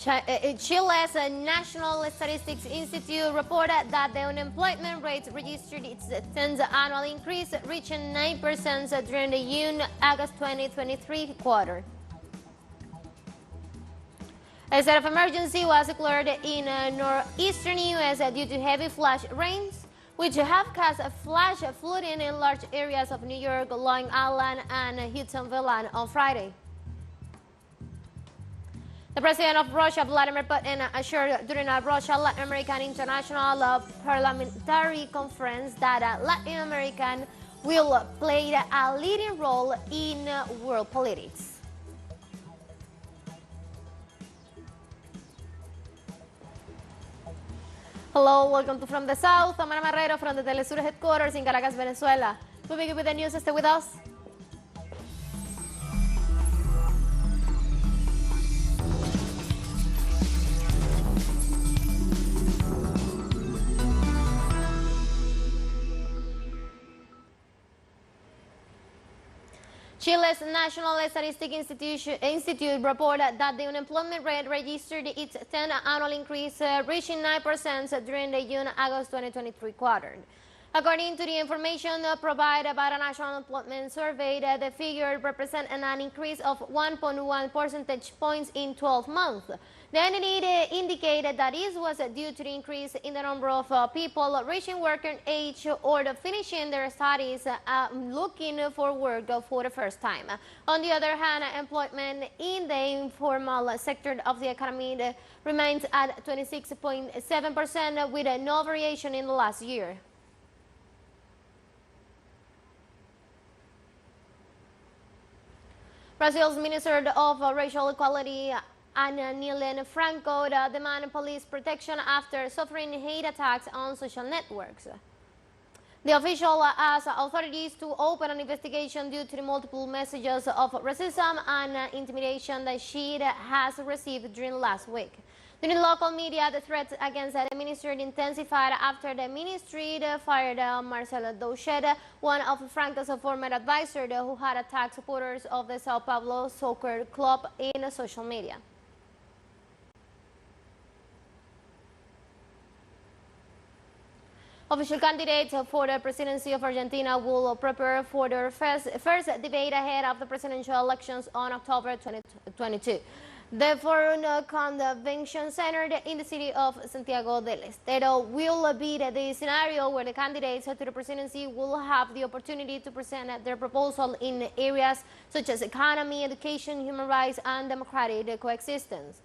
Chile's National Statistics Institute reported that the unemployment rate registered its 10th annual increase, reaching 9% during the June-August 2023 quarter. A state of emergency was declared in northeastern U.S. due to heavy flash rains, which have caused flash flooding in large areas of New York, Long Island, and Hudson-Villa on Friday. The president of Russia, Vladimir Putin, assured during a Russia-Latin American International Parliamentary Conference that Latin America will play a leading role in world politics. Hello, welcome to From the South. I'm Ana Marrero from the TeleSUR headquarters in Caracas, Venezuela. To begin with the news, stay with us. Chile's National Statistics Institute reported that the unemployment rate registered its 10th annual increase, reaching 9% during the June-August 2023 quarter. According to the information provided by the National Employment Survey, the figure represents an increase of 1.1 percentage points in 12 months. The entity indicated that this was due to the increase in the number of people reaching working age or finishing their studies looking for work for the first time. On the other hand, employment in the informal sector of the economy remains at 26.7% with no variation in the last year. Brazil's Minister of Racial Equality, Ana Nilen Franco, demanded police protection after suffering hate attacks on social networks. The official asked authorities to open an investigation due to the multiple messages of racism and intimidation that she has received during last week. During local media, the threats against the ministry intensified after the ministry fired Marcelo Douchet, one of Franco's former advisors who had attacked supporters of the Sao Paulo soccer club in social media. Official candidates for the presidency of Argentina will prepare for their first debate ahead of the presidential elections on October 2022. The Foreign Convention Center in the city of Santiago del Estero will be the scenario where the candidates to the presidency will have the opportunity to present their proposal in areas such as economy, education, human rights, and democratic coexistence.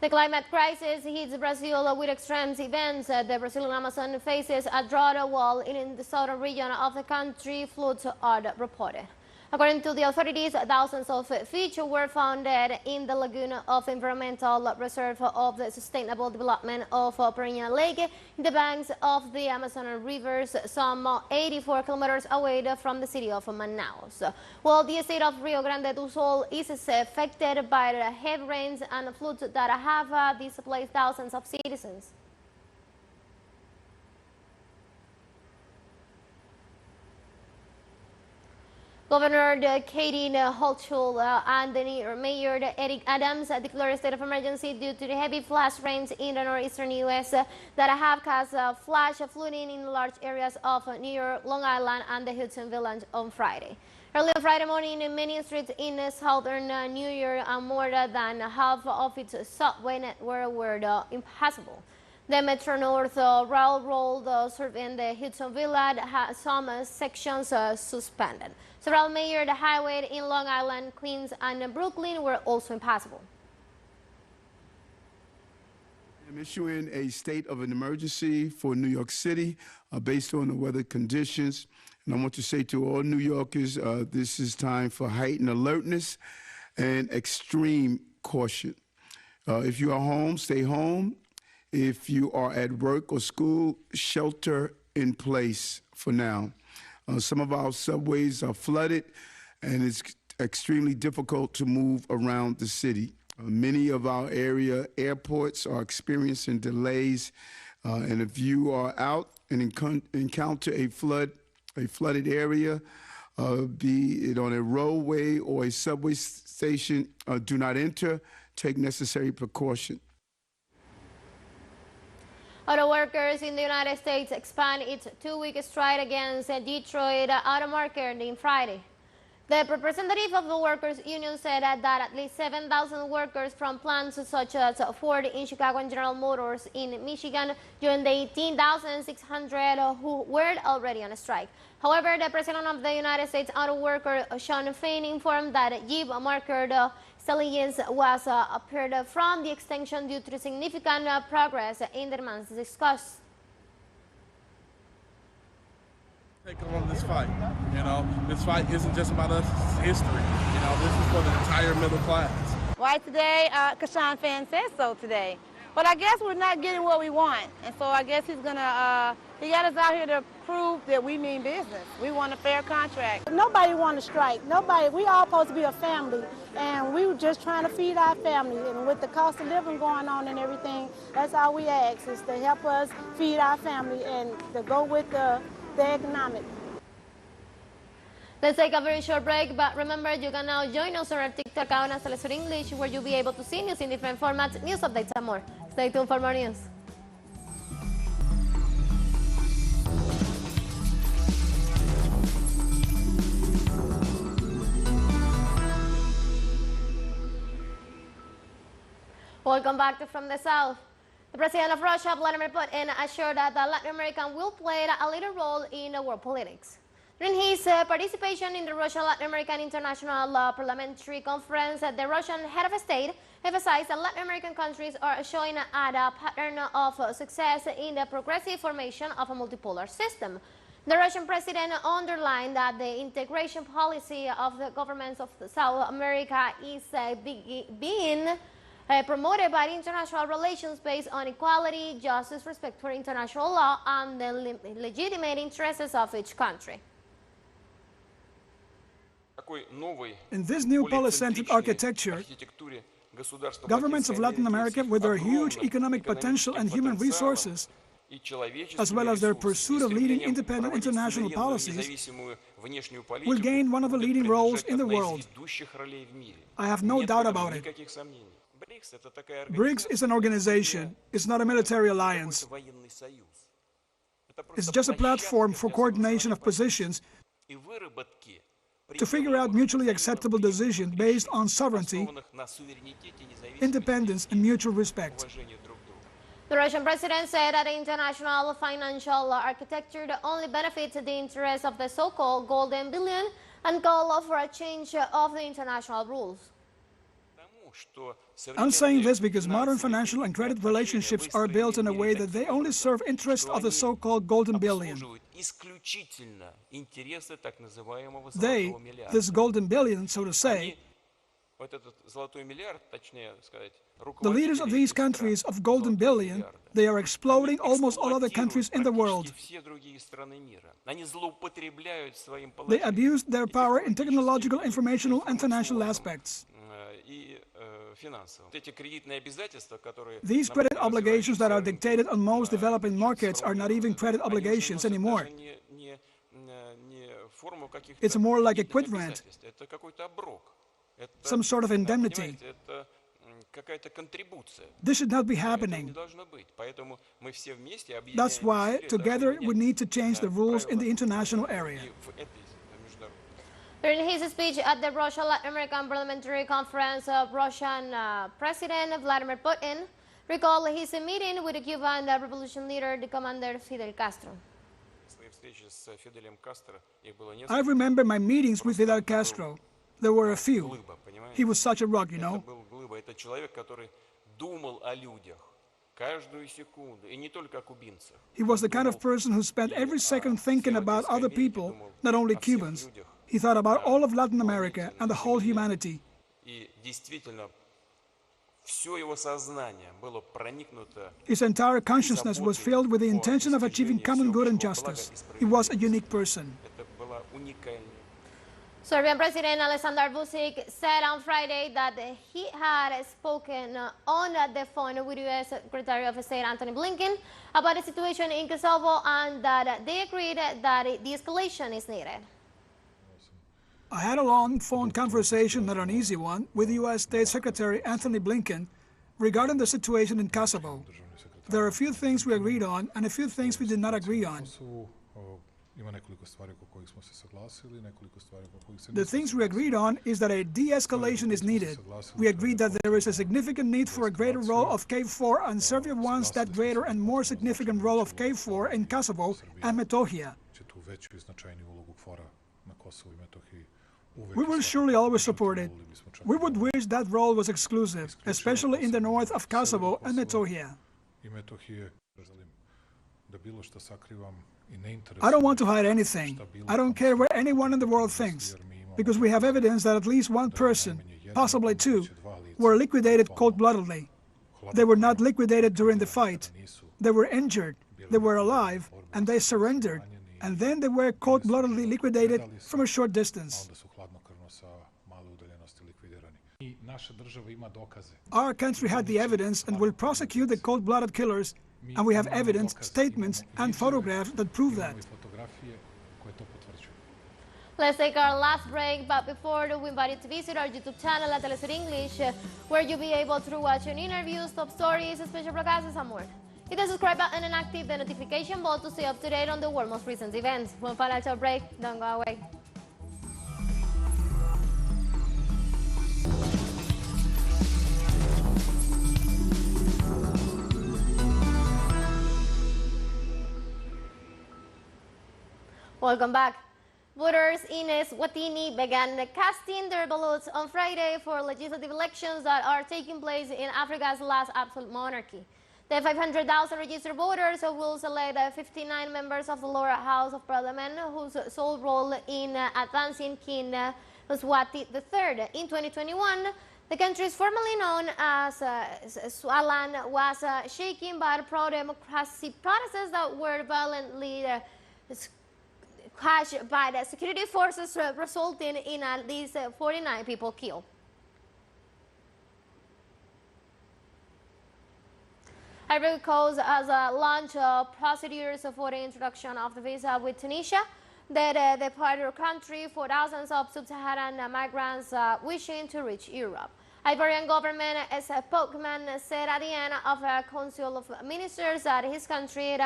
The climate crisis hits Brazil with extreme events. The Brazilian Amazon faces a drought wall in the southern region of the country, floods are reported. According to the authorities, thousands of fish were found dead in the lagoon of environmental reserve of the Sustainable Development of Perennial Lake in the banks of the Amazon rivers, some 84 kilometers away from the city of Manaus. While the state of Rio Grande do Sul is affected by the heavy rains and floods that have displaced thousands of citizens. Governor Katie Hochul and the Mayor Eric Adams declared a state of emergency due to the heavy flash rains in the northeastern U.S. that have caused flash flooding in large areas of New York, Long Island, and the Hudson Village on Friday. Early Friday morning, many streets in southern New York and more than half of its subway network were impassable. The Metro-North Railroad serving the Hudson Village had some sections suspended. Several major highways in Long Island, Queens, and Brooklyn were also impassable. I'm issuing a state of an emergency for New York City based on the weather conditions. And I want to say to all New Yorkers, this is time for heightened alertness and extreme caution. If you are home, stay home. If you are at work or school, shelter in place for now. Some of our subways are flooded, and it's extremely difficult to move around the city. Many of our area airports are experiencing delays, and if you are out and encounter a flooded area, be it on a roadway or a subway station, do not enter. Take necessary precaution. Auto workers in the United States expand its two-week strike against Detroit auto market on Friday. The representative of the workers' union said that at least 7,000 workers from plants such as Ford in Chicago and General Motors in Michigan joined the 18,600 who were already on strike. However, the president of the United States Auto Worker, Sean Fain, informed that Jeep market salience was appeared from the extension due to significant progress in the demands discussed. Take on this fight. This fight isn't just about us, it's history. This is for the entire middle class. Why today? Because Sean Fain said so today. But I guess we're not getting what we want. And so I guess he got us out here to prove that we mean business. We want a fair contract. Nobody want to strike. Nobody. We all supposed to be a family. And we were just trying to feed our family. And with the cost of living going on and everything, that's all we ask, is to help us feed our family and to go with the economic. Let's take a very short break, but remember, you can now join us on our TikTok account as TeleSUR English, where you'll be able to see news in different formats, news updates, and more. Stay tuned for more news. Welcome back From the South. The president of Russia, Vladimir Putin, assured that the Latin American will play a leading role in world politics. During his participation in the Russia-Latin American International Parliamentary Conference, the Russian head of state emphasized that Latin American countries are showing a pattern of success in the progressive formation of a multipolar system. The Russian president underlined that the integration policy of the governments of South America is being promoted by international relations based on equality, justice, respect for international law, and the legitimate interests of each country. In this new polycentric architecture, governments of Latin America, with their huge economic potential and human resources, as well as their pursuit of leading independent international policies, will gain one of the leading roles in the world. I have no doubt about it. BRICS is an organization, it's not a military alliance. It's just a platform for coordination of positions to figure out mutually acceptable decisions based on sovereignty, independence, and mutual respect. The Russian president said that the international financial architecture only benefits the interests of the so-called Golden Billion and called for a change of the international rules. I'm saying this because modern financial and credit relationships are built in a way that they only serve interests of the so-called Golden Billion. They, this Golden Billion, so to say, the leaders of these countries of Golden Billion, they are exploding almost all other countries in the world. They abused their power in technological, informational, and financial aspects. These credit obligations that are dictated on most developing markets are not even credit obligations anymore. It's more like a quit rent, some sort of indemnity. This should not be happening. That's why, together, we need to change the rules in the international area. During his speech at the Russia-Latin American Parliamentary Conference, Russian President Vladimir Putin recalled his meeting with the Cuban revolution leader, the commander Fidel Castro. I remember my meetings with Fidel Castro. There were a few. He was such a rock, you know. He was the kind of person who spent every second thinking about other people, not only Cubans. He thought about all of Latin America and the whole humanity. His entire consciousness was filled with the intention of achieving common good and justice. He was a unique person. Serbian President Aleksandar Vučić said on Friday that he had spoken on the phone with U.S. Secretary of State Antony Blinken about the situation in Kosovo and that they agreed that de-escalation is needed. I had a long phone conversation, not an easy one, with U.S. State Secretary Antony Blinken regarding the situation in Kosovo. There are a few things we agreed on and a few things we did not agree on. The things we agreed on is that a de-escalation is needed. We agreed that there is a significant need for a greater role of KFOR, and Serbia wants that greater and more significant role of KFOR in Kosovo and Metohija. We will surely always support it. We would wish that role was exclusive, especially in the north of Kosovo and Metohija. I don't want to hide anything. I don't care what anyone in the world thinks, because we have evidence that at least one person, possibly two, were liquidated cold-bloodedly. They were not liquidated during the fight. They were injured, they were alive, and they surrendered, and then they were cold-bloodedly liquidated from a short distance. Our country had the evidence and will prosecute the cold-blooded killers, and we have evidence, statements, and photographs that prove that. Let's take our last break, but before we invite you to visit our YouTube channel at TeleSUR English, where you'll be able to watch your interviews, top stories, special broadcasts, and more. Hit the subscribe button and active the notification bell to stay up to date on the world's most recent events. One financial break, don't go away. Welcome back. Voters in Eswatini began casting their ballots on Friday for legislative elections that are taking place in Africa's last absolute monarchy. The 500,000 registered voters will select 59 members of the lower house of parliament, whose sole role in advancing King Mswati III. In 2021, the country is formerly known as Swaziland was shaken by pro-democracy protests that were violently crashed by the security forces, resulting in at least 49 people killed. Ivory Coast has launched procedures for the introduction of the visa with Tunisia, the partner country for thousands of sub-Saharan migrants wishing to reach Europe. Ivorian government spokesman said at the end of a council of ministers that his country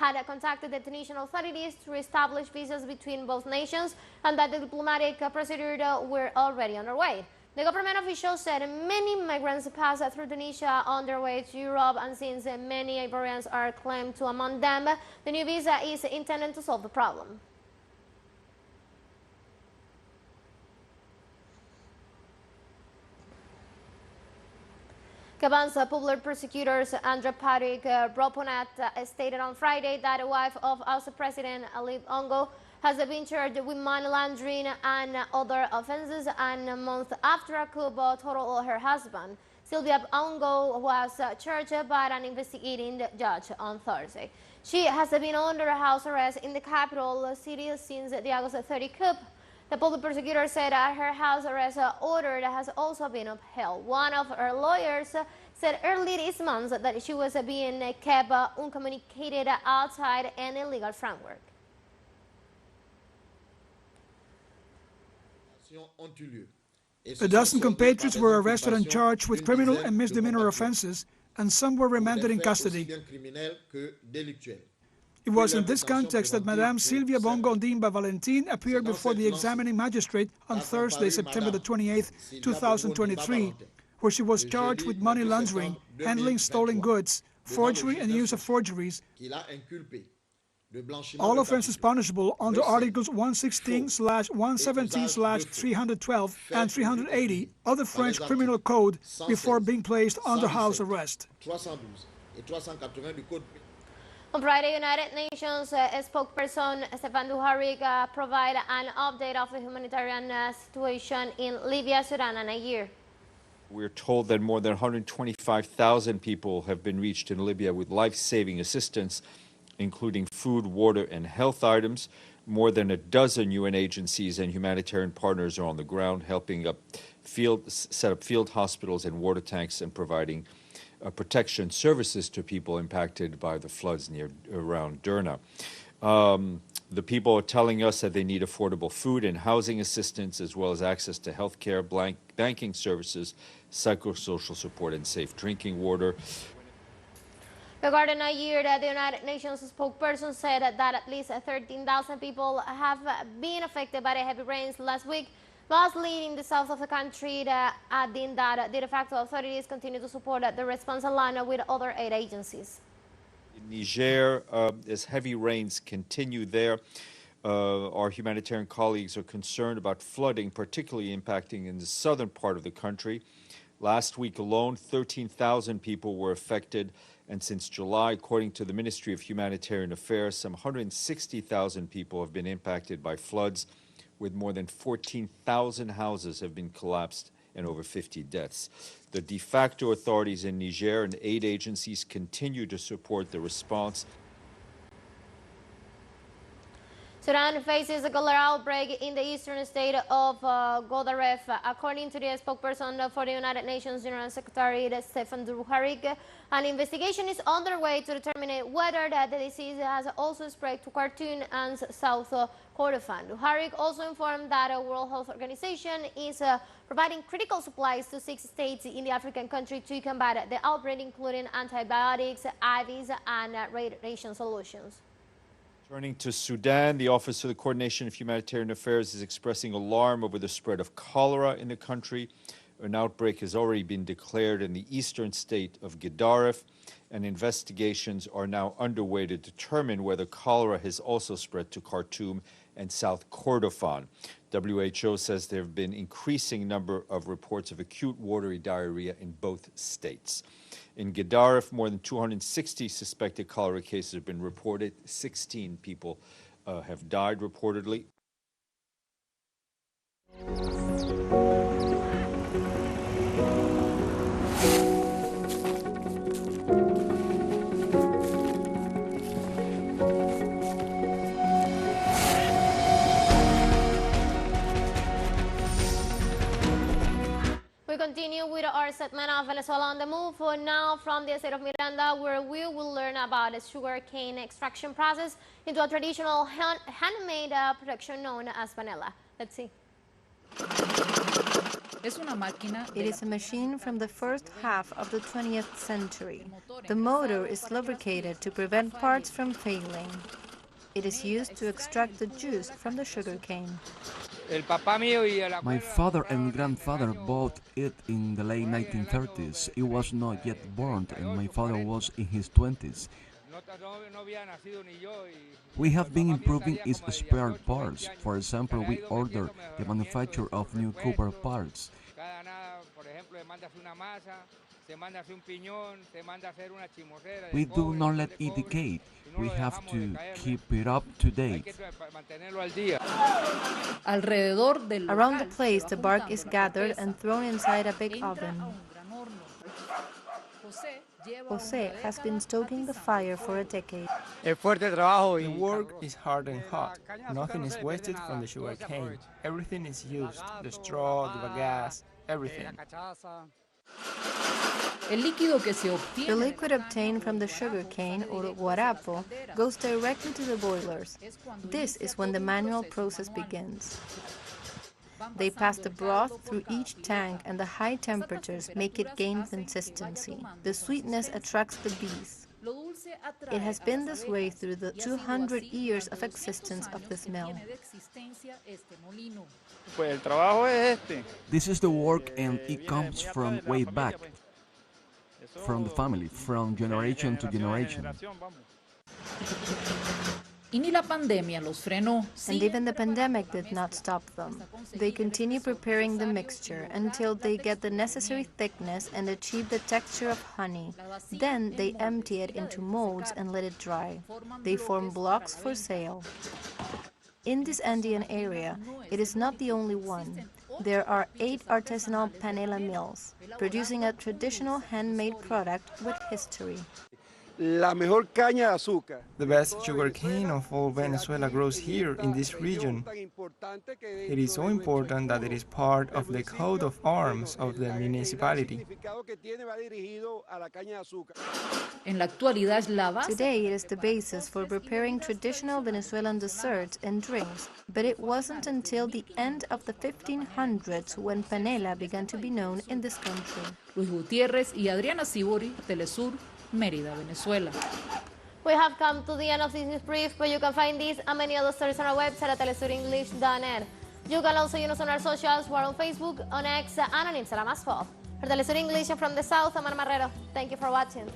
had contacted the Tunisian authorities to establish visas between both nations and that the diplomatic procedures were already underway. The government officials said many migrants pass through Tunisia on their way to Europe, and since many Ivorians are claimed to among them, the new visa is intended to solve the problem. Gabon's public prosecutors Andre Patrick Broponat stated on Friday that the wife of House President Ali Bongo has been charged with money laundering and other offenses, and a month after a coup totaled her husband. Sylvia Bongo was charged by an investigating judge on Thursday. She has been under house arrest in the capital city since the August 30 coup. The public prosecutor said that her house arrest order has also been upheld. One of her lawyers said early this month that she was being kept uncommunicated outside an illegal framework. A dozen compatriots were arrested and charged with criminal and misdemeanor offenses, and some were remanded in custody. It was in this context that Madame Sylvia Bongo Ndimba Valentin appeared before the examining magistrate on Thursday, September the 28th, 2023, where she was charged with money laundering, handling stolen goods, forgery and use of forgeries, all offenses punishable under Articles 116/117/312 and 380 of the French Criminal Code before being placed under house arrest. On Friday, United Nations spokesperson Stefan Dujarric provided an update of the humanitarian situation in Libya, Sudan, and Niger. We're told that more than 125,000 people have been reached in Libya with life-saving assistance, including food, water, and health items. More than a dozen UN agencies and humanitarian partners are on the ground, helping set up field hospitals and water tanks and providing protection services to people impacted by the floods around Derna. The people are telling us that they need affordable food and housing assistance, as well as access to health care, banking services, psychosocial support, and safe drinking water. Regarding a year that the United Nations spokesperson said that at least 13,000 people have been affected by the heavy rains last week, thus leading the south of the country, adding that the de facto authorities continue to support the response line with other aid agencies. In Niger, as heavy rains continue there, our humanitarian colleagues are concerned about flooding, particularly impacting in the southern part of the country. Last week alone, 13,000 people were affected, and since July, according to the Ministry of Humanitarian Affairs, some 160,000 people have been impacted by floods, with more than 14,000 houses have been collapsed and over 50 deaths. The de facto authorities in Niger and aid agencies continue to support the response. Sudan faces a cholera outbreak in the eastern state of Godaref. According to the spokesperson for the United Nations General Secretary Stefan Dujarric, an investigation is underway to determine whether the disease has also spread to Khartoum and South Kordofan. Dujarric also informed that the World Health Organization is providing critical supplies to 6 states in the African country to combat the outbreak, including antibiotics, IVs, and radiation solutions. Turning to Sudan, the Office for the Coordination of Humanitarian Affairs is expressing alarm over the spread of cholera in the country. An outbreak has already been declared in the eastern state of Gedaref, and investigations are now underway to determine whether cholera has also spread to Khartoum and South Kordofan. WHO says there have been increasing number of reports of acute watery diarrhea in both states. In Gedaref, more than 260 suspected cholera cases have been reported. 16 people have died reportedly. We continue with our segment of Venezuela on the Move now from the state of Miranda, where we will learn about the sugarcane extraction process into a traditional handmade production known as panela. Let's see. It is a machine from the first half of the 20th century. The motor is lubricated to prevent parts from failing. It is used to extract the juice from the sugarcane. My father and grandfather bought it in the late 1930s. It was not yet born, and my father was in his 20s. We have been improving its spare parts. For example, we order the manufacture of new cover parts. We do not let it decay. We have to keep it up to date. Around the place, the bark is gathered and thrown inside a big oven. Jose has been stoking the fire for a decade. The work is hard and hot. Nothing is wasted from the sugar cane. Everything is used, the straw, the bagasse, everything. The liquid obtained from the sugar cane, or guarapo, goes directly to the boilers. This is when the manual process begins. They pass the broth through each tank, and the high temperatures make it gain consistency. The sweetness attracts the bees. It has been this way through the 200 years of existence of this mill. This is the work, and it comes from way back, from the family, from generation to generation. And even the pandemic did not stop them. They continue preparing the mixture until they get the necessary thickness and achieve the texture of honey. Then they empty it into molds and let it dry. They form blocks for sale. In this Andean area, it is not the only one. There are 8 artisanal panela mills, producing a traditional handmade product with history. La mejor caña de azúcar. The best sugarcane of all Venezuela grows here in this region. It is so important that it is part of the coat of arms of the municipality. Today it is the basis for preparing traditional Venezuelan desserts and drinks, but it wasn't until the end of the 1500s when panela began to be known in this country. Luis Gutiérrez y Adriana Sibori, TeleSUR, Mérida, Venezuela. We have come to the end of this news brief, but you can find these and many other stories on our website at telesurenglish.net. You can also use us on our socials. We're on Facebook, on X, and on Instagram as well. For TeleSUR English from the South, I'm Ana Marrero. Thank you for watching.